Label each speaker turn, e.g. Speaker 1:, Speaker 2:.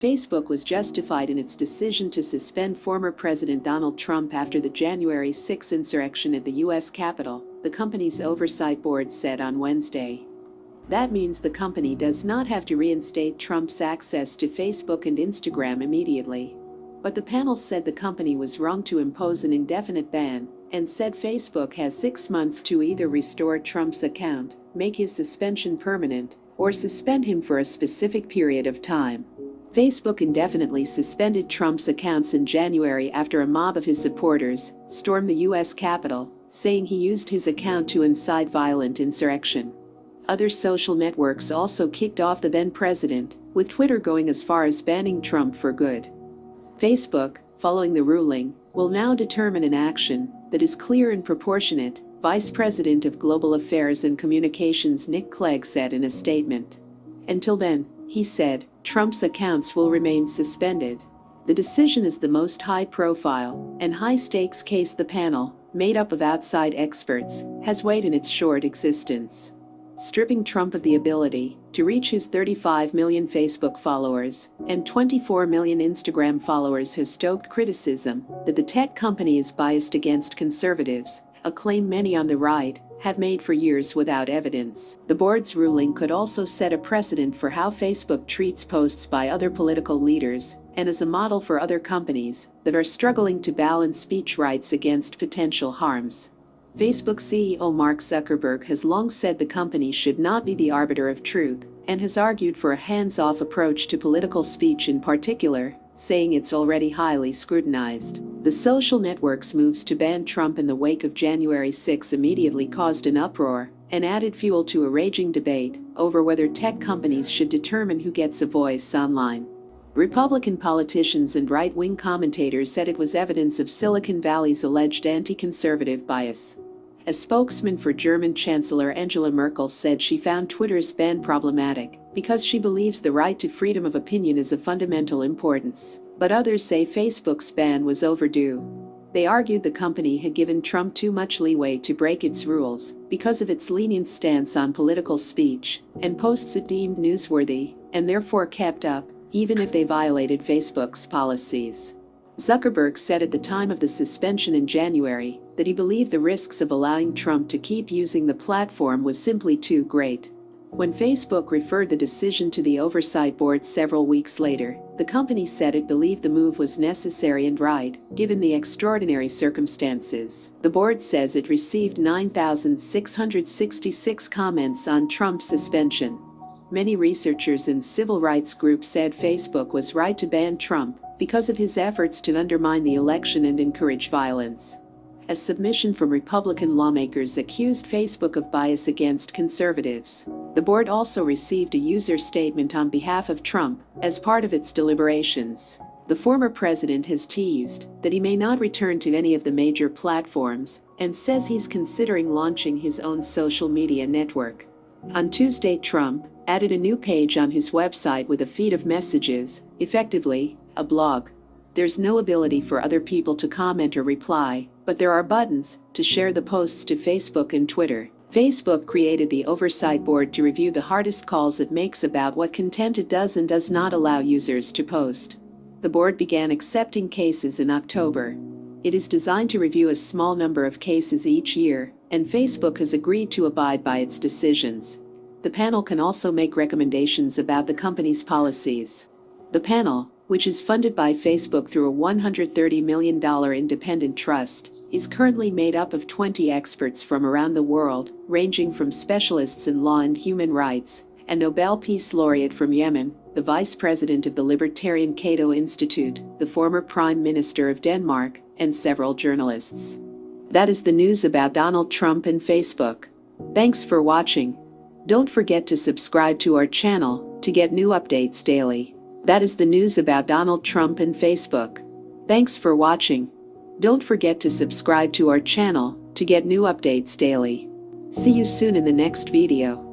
Speaker 1: Facebook was justified in its decision to suspend former President Donald Trump after the January 6 insurrection at the U.S. Capitol, the company's oversight board said on Wednesday. That means the company does not have to reinstate Trump's access to Facebook and Instagram immediately. But the panel said the company was wrong to impose an indefinite ban, and said Facebook has 6 months to either restore Trump's account, make his suspension permanent, or suspend him for a specific period of time. Facebook indefinitely suspended Trump's accounts in January after a mob of his supporters stormed the U.S. Capitol, saying he used his account to incite violent insurrection. Other social networks also kicked off the then-president, with Twitter going as far as banning Trump for good. Facebook, following the ruling, will now determine an action that is clear and proportionate, Vice President of Global Affairs and Communications Nick Clegg said in a statement. Until then, he said, Trump's accounts will remain suspended. The decision is the most high-profile and high-stakes case the panel, made up of outside experts, has weighed in its short existence. Stripping Trump of the ability to reach his 35 million Facebook followers and 24 million Instagram followers has stoked criticism that the tech company is biased against conservatives, a claim many on the right have made for years without evidence. The board's ruling could also set a precedent for how Facebook treats posts by other political leaders, and as a model for other companies that are struggling to balance speech rights against potential harms. Facebook CEO Mark Zuckerberg has long said the company should not be the arbiter of truth, and has argued for a hands-off approach to political speech in particular, saying it's already highly scrutinized. The social network's moves to ban Trump in the wake of January 6 immediately caused an uproar and added fuel to a raging debate over whether tech companies should determine who gets a voice online. Republican politicians and right-wing commentators said it was evidence of Silicon Valley's alleged anti-conservative bias. A spokesman for German Chancellor Angela Merkel said she found Twitter's ban problematic because she believes the right to freedom of opinion is of fundamental importance. But others say Facebook's ban was overdue. They argued the company had given Trump too much leeway to break its rules because of its lenient stance on political speech and posts it deemed newsworthy, and therefore kept up, even if they violated Facebook's policies. Zuckerberg said at the time of the suspension in January that he believed the risks of allowing Trump to keep using the platform was simply too great. When Facebook referred the decision to the Oversight Board several weeks later, the company said it believed the move was necessary and right, given the extraordinary circumstances. The board says it received 9,666 comments on Trump's suspension. Many researchers and civil rights groups said Facebook was right to ban Trump because of his efforts to undermine the election and encourage violence. A submission from Republican lawmakers accused Facebook of bias against conservatives. The board also received a user statement on behalf of Trump as part of its deliberations. The former president has teased that he may not return to any of the major platforms and says he's considering launching his own social media network. On Tuesday, Trump added a new page on his website with a feed of messages, effectively a blog. There's no ability for other people to comment or reply, but there are buttons to share the posts to Facebook and Twitter. Facebook created the Oversight Board to review the hardest calls it makes about what content it does and does not allow users to post. The board began accepting cases in October. It is designed to review a small number of cases each year, and Facebook has agreed to abide by its decisions. The panel can also make recommendations about the company's policies. The panel, which is funded by Facebook through a $130 million independent trust, is currently made up of 20 experts from around the world, ranging from specialists in law and human rights, a Nobel Peace Laureate from Yemen, the vice president of the Libertarian Cato Institute, the former prime minister of Denmark, and several journalists. That is the news about Donald Trump and Facebook. Thanks for watching. Don't forget to subscribe to our channel to get new updates daily. That is the news about Donald Trump and Facebook. Thanks for watching. Don't forget to subscribe to our channel to get new updates daily. See you soon in the next video.